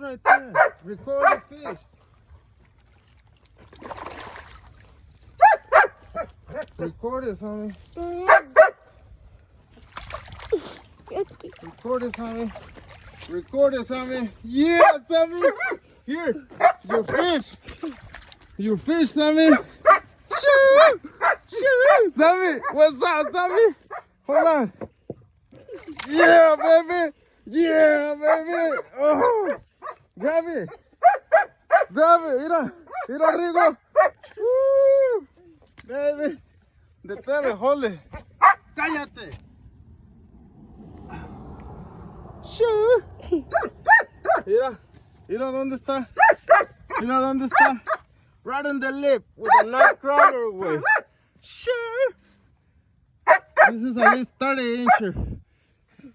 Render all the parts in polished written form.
Right there. Record the fish. Record this, homie. Record this, homie. Record this, homie. Yeah, Sammy. Here, your fish. Your fish, Sammy. Shoo! Shoo! Sammy, what's up, Sammy? Hold on. Yeah, baby. Yeah, baby. Oh. Grab it. Grab it. Mira. Mira, Rigo. Woo. Baby. Detente, hold it. Cállate. Shoo. Mira. Mira dónde está. Mira dónde está. Right on the lip with a nightcrawler way. Shoo. This is at least 30 incher.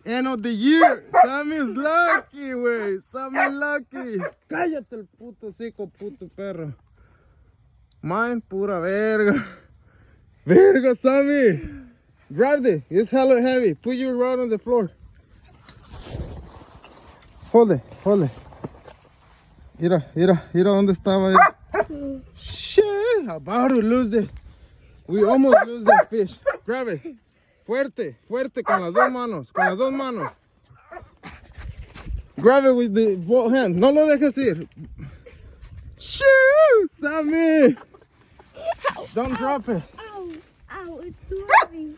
End of the year. Sammy's lucky, güey. Sammy's lucky. Cállate el puto hocico, puto perro. Mine, pura verga. Verga, Sammy. Grab it. It's hella heavy. Put your rod on the floor. Hold it. Hold it. Mira, mira, mira dónde estaba. Shit. About to lose it. We almost lose that fish. Grab it. Fuerte, fuerte, con las dos manos, con las dos manos. Grab it with the both hands. No lo dejes ir. Shoo, Sammy. Don't drop it. Ow, ow, it's too heavy.